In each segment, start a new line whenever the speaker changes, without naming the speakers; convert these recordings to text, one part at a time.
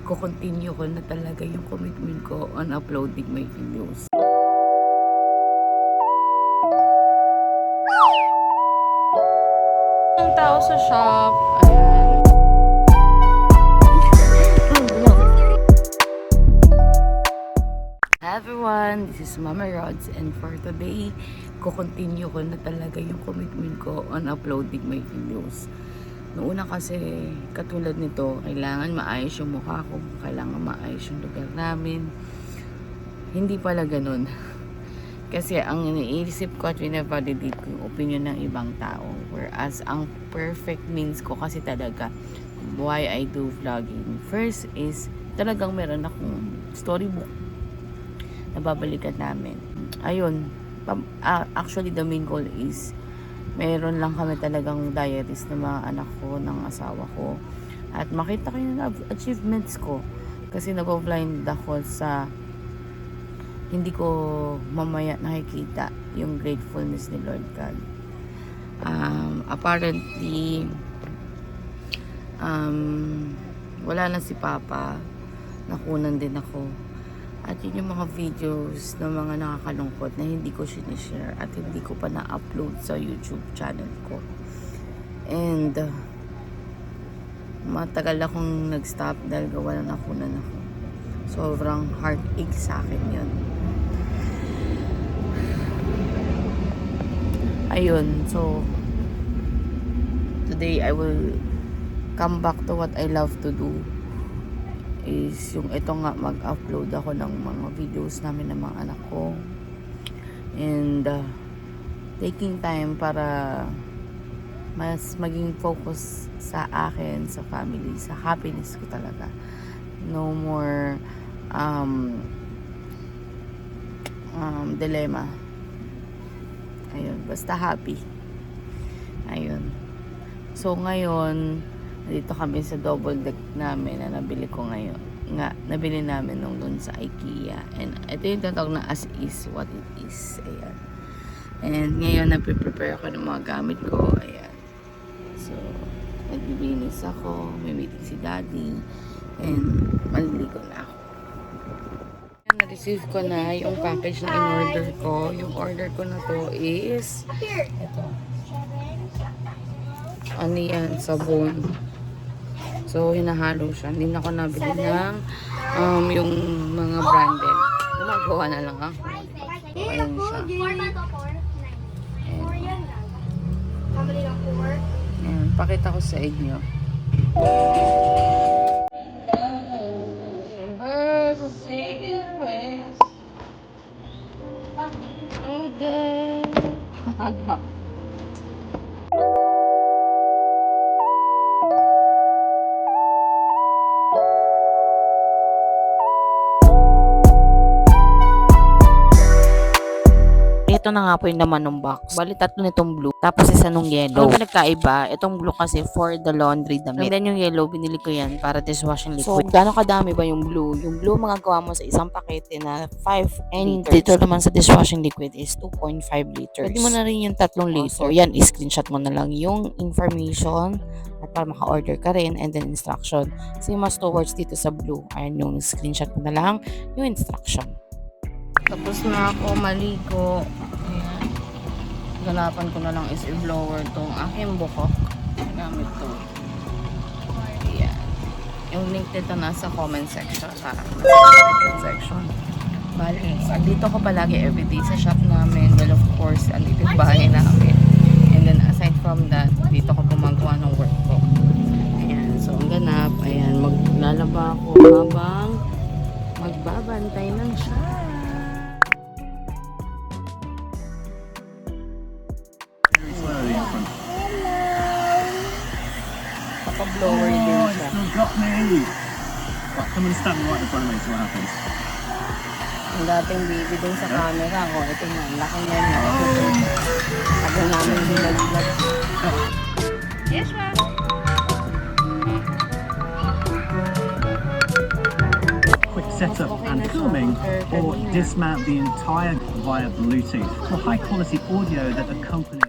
ko-continue ko na talaga yung commitment ko on uploading my videos. Ang tao sa shop, ayan. Hi everyone, this is Mama Rods, and for today, ko-continue ko na talaga yung commitment ko on uploading my videos. Noong una kasi, katulad nito, kailangan maayos yung mukha ko, kailangan maayos yung lugar namin. Hindi pala ganun. Kasi ang iniisip ko at winavalidate ko yung opinion ng ibang tao. Whereas, ang perfect means ko kasi talaga, why I do vlogging. First is, talagang meron akong storybook na babalikan namin. Ayun, actually the main goal is, meron lang kami talagang diaries ng mga anak ko, ng asawa ko. At makita ko yung achievements ko. Kasi nag-blind ako sa hindi ko mamaya nakikita yung gratefulness ni Lord God. Apparently, wala na si Papa. Nakunan din ako. At yun yung mga videos ng mga nakakalungkot na hindi ko sinishare at hindi ko pa na-upload sa YouTube channel ko. And matagal akong nag-stop dahil gawa na nakunan ako. Sobrang heartache sa akin yun. Ayun, so today I will come back to what I love to do. Is yung ito nga, mag-upload ako ng mga videos namin ng mga anak ko, and taking time para mas maging focus sa akin, sa family, sa happiness ko talaga. No more dilemma. Ayun, basta happy. Ayun. So ngayon, dito kami sa double deck namin na nabili ko ngayon. Nabili namin nung dun sa IKEA. And ito yung tatawag na as is what it is. Ayan. And ngayon, nagpe-prepare ako ng mga gamit ko. Ayan. So, nagbibinis ako. May meeting si Daddy. And maliligo na ako. Na-receive ko na yung package na in-order ko. Yung order ko na to is ito. Ano yan? Sabon. So, hinahalo siya. Hindi na ako nabili ng yung mga branded. Gumagawa na lang ako. Ayan siya. Ayan. Pakita ko sa inyo. Ito na nga po yung naman ng box. Bali, tatlo nitong blue. Tapos isa nung yellow. Yung pinagkaiba, itong blue kasi for the laundry damit. And then yung yellow, binili ko yan para dishwashing liquid. So, gano'ng kadami ba yung blue? Yung blue, magagawa mo sa isang pakete na 5 and liters. Dito naman sa dishwashing liquid is 2.5 liters. Pwede mo na rin yung 3 liter. Yan, screenshot mo na lang yung information at para maka-order ka rin, and then instruction. Same as towards dito sa blue. Ayan yung screenshot mo na lang yung instruction. Tapos na ako maligo. Ayan. Ganapan ko na lang is i-blower tong aking bukok. Gamit to. Ayan. Yung link nito nasa comment section. Bali, andito ko palagi everyday sa shop namin. Well, of course, andito yung bahay namin. And then aside from that, dito ko gumagawa ng work ko. Ayan. So, ang ganap. Ayan. Maglalaba ako habang magbabantay ng shop. Blower din siya.
It's still got me. Right, come and stand right in front of me, so what happens?
Ang dating baby dun sa camera ko, ito na, laki na niya. Sabi namin binag-vlog. Yes, ma.
Quick setup and filming, or dismount the entire via Bluetooth for high quality audio that accompanies.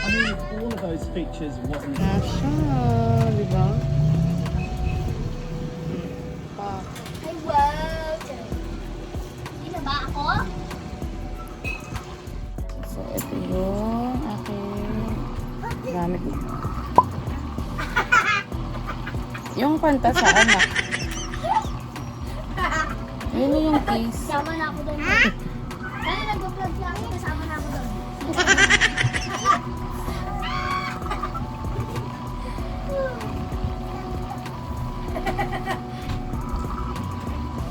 I mean, all of those features wasn't.
Siya, di ba? Yung kwanta sa anak. Yun na yung case.
Kasama na ako doon. Kaya nag-vlog lang ako, kasama na ako doon.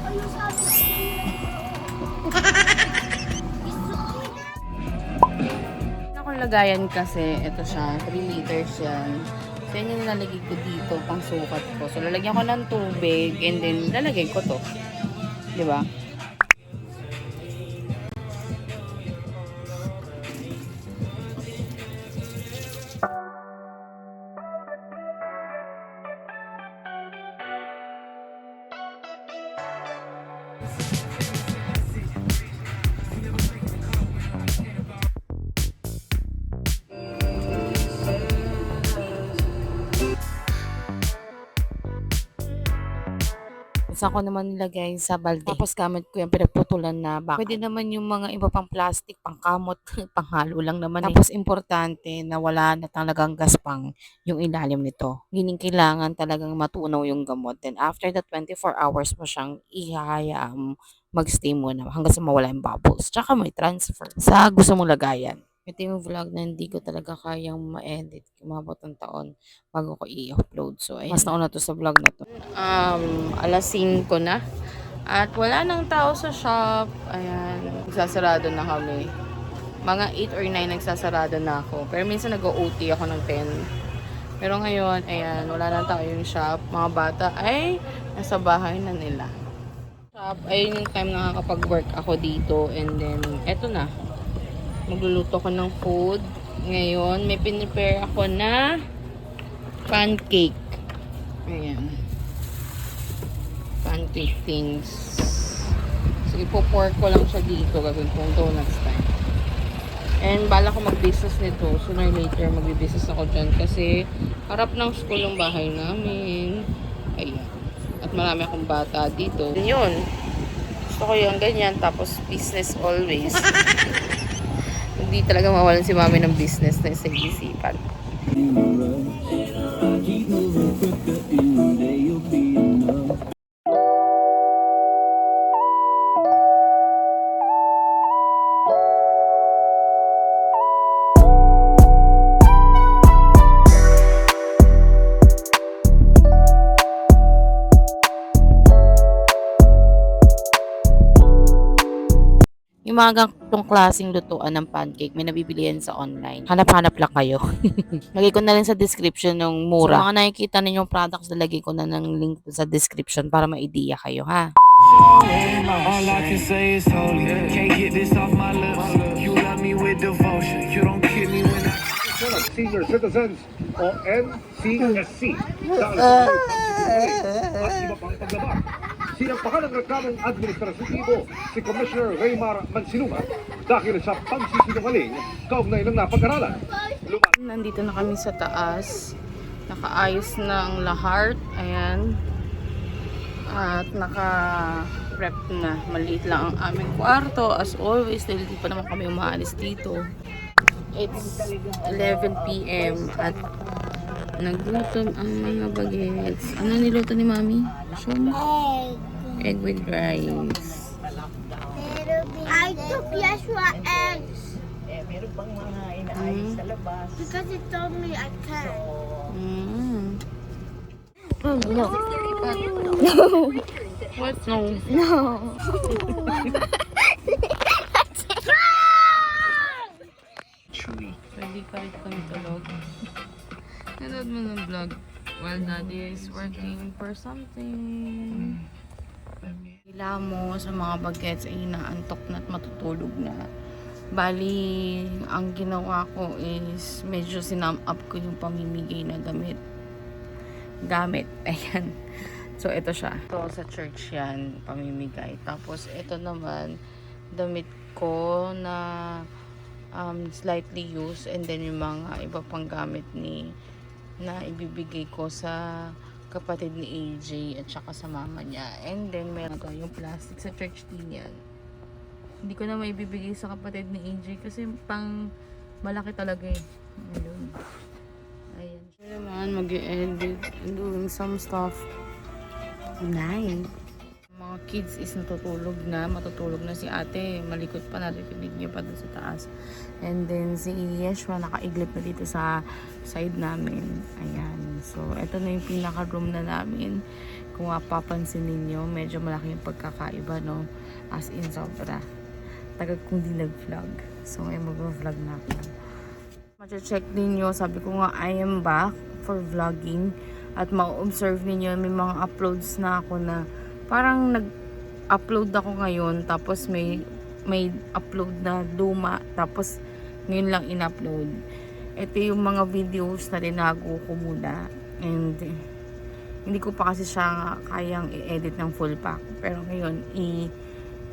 Ayun sabi ko.
Akong lagayan kasi, ito siya, 3 liters yan. So, yun yung lalagay ko dito, pang sukat ko. So, lalagyan ko ng tubig, and then, lalagay ko to. Diba? Saan ko naman nilagay sa balde. Tapos gamit ko yung pinagputulan na bakal. Pwede naman yung mga iba pang plastic, pang kamot, panghalo lang naman. Tapos importante na wala na talagang gaspang yung ilalim nito. Gining kailangan talagang matunaw yung gamot. Then after the 24 hours mo siyang ihahayaan mag-stay muna hanggang sa mawala yung bubbles. Tsaka may transfer sa gusto mong lagayan. Ito yung vlog na hindi ko talaga kayang ma-edit. Umabot ng taon bago ko i-upload. So, ayun. Mas nauna to sa vlog na to. Alas 5 na. At wala nang tao sa shop. Ayan. Nagsasarado na kami. Mga 8 or 9 nagsasarado na ako. Pero minsan nag-OT ako ng 10. Pero ngayon, ayan, wala nang tao yung shop. Mga bata ay nasa bahay na nila. Shop, ayun yung time na nakakapag-work ako dito. And then, eto na. Magluluto ko ng food. Ngayon, may pinipare ako na pancake. Ayan. Pancake things. So, ipo-pour ko lang siya dito. Gagawin kong donuts time. And, bala ko mag-business nito. Sooner or later, mag-business ako dyan. Kasi, harap ng school yung bahay namin. Ayan. At marami akong bata dito. Yun. Gusto ko yung ganyan. Tapos, business always. Hindi talaga mawalan si mami ng business na sa isipan. Yung mga gantong klaseng lutuan ng pancake, may nabibili yan sa online. Hanap-hanap lang kayo. Lagay ko na rin sa description ng mura. So, mga nakikita ninyong products, nalagay ko na ng link sa description para ma-idea kayo, ha?
All I can say is holy. Can't get this off my lips. You love me with devotion. You don't kill me when I.
ng Senior Citizens o NCSC dahil sa at iba pang paglabag. Sinampakan ng reklamong administratibo si Commissioner Raymar Mansinuma dahil sa pagsisinungaling kaugnay ng napag-aralan.
Nandito na kami sa taas. Nakaayos na ang lahat. Ayan. At naka-prep na. Maliit lang ang aming kwarto. As always, dahil hindi pa naman kami umaalis dito. It's 11 p.m. at naglutom ang mga bagets. Ano niluto ni Mami? Egg with rice.
I took Yeshua eggs.
Meron pang mga inaayos sa labas.
Because it told me I can.
No. What? No.
Chewy.
Pwede ka rin kami tulog. Nanood mo ng vlog while daddy is working for something. Hila mo sa mga bagets ay inaantok na at matutulog na. Bali, ang ginawa ko is medyo sinam up ko yung pamimigay na gamit. Ayan. So, ito siya. Ito sa church yan, pamimigay. Tapos, ito naman, damit ko na slightly used, and then yung mga iba pang gamit na ibibigay ko sa kapatid ni AJ at saka sa mama niya. And then meron ko yung plastic sa church din yan. Hindi ko na maibibigay sa kapatid ni AJ kasi pang malaki talaga eh. Ayun. Ayan. naman mag-edit and doing some stuff. Nice. Mga kids is natutulog na. Matutulog na si ate. Malikot pa, narinig niya pa doon sa taas. And then si Yeshua nakaiglip na dito sa side namin. Ayan. So, ito na yung pinaka-room na namin. Kung mapapansin ninyo, medyo malaki yung pagkakaiba, no? As in, sobra. Tagal kong di nag-vlog. So, ngayon mag-vlog na ako. Mache-check ninyo, sabi ko nga, I am back for vlogging. At ma-observe ninyo, may mga uploads na ako na parang nag-upload ako ngayon, tapos may upload na luma, tapos ngayon lang in-upload. Ito yung mga videos na tinago ko muna. And hindi ko pa kasi siya kayang i-edit ng full pack. Pero ngayon,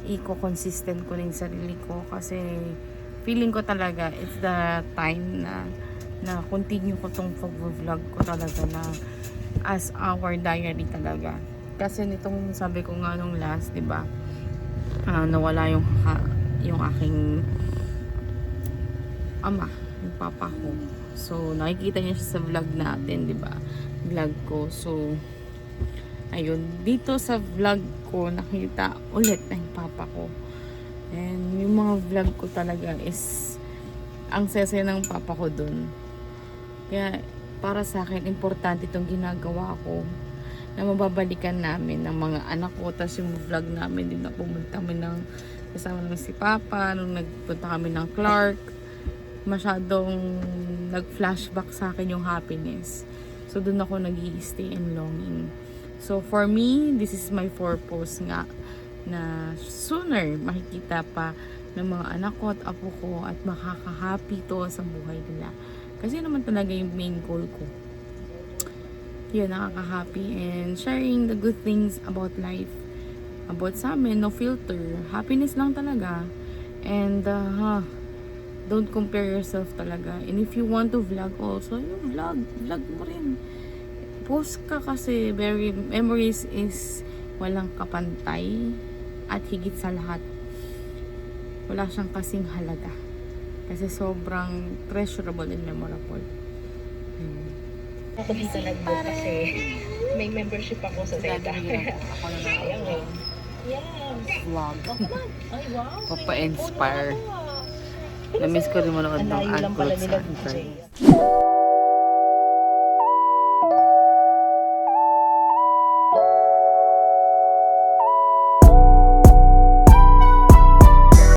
i-consistent ko na yung sarili ko kasi feeling ko talaga it's the time na continue ko tong pag-vlog ko talaga na as our diary talaga. Kasi nitong sabi ko nga nung last, 'di ba? Nawala yung aking ama, yung papa ko. So nakikita niyo siya sa vlog natin, 'di ba? Vlog ko. So ayun, dito sa vlog ko nakita ulit na yung papa ko. And yung mga vlog ko talaga is ang sese ng papa ko dun. Kaya para sa akin importante itong ginagawa ko na mababalikan namin ng mga anak ko. Tapos yung vlog namin din na pumunta kami ng kasama namin si papa nung nagpunta kami ng Clark, masyadong nag-flashback sa akin yung happiness. So doon ako nag-i-stay and longing. So for me, this is my purpose nga na sooner makikita pa ng mga anak ko at apo ko at makaka-happy to sa buhay nila. Kasi naman talaga yung main goal ko. Yun, nakaka-happy and sharing the good things about life. About sa amin, no filter. Happiness lang talaga. And don't compare yourself talaga. And if you want to vlog also, yung vlog mo rin. Post ka kasi memories is walang kapantay at higit sa lahat wala siyang kasing halaga kasi sobrang treasurable and memorable.
Ako dito nag-book kasi may membership ako sa Zeta.
Ako na lang
Ayun. Yes.
vlog.
Ay, wow.
Papa-inspire. Na-miss ko rin manood ng
Ang layo lang pala
Uncle
nila
sa
dito.
Antay.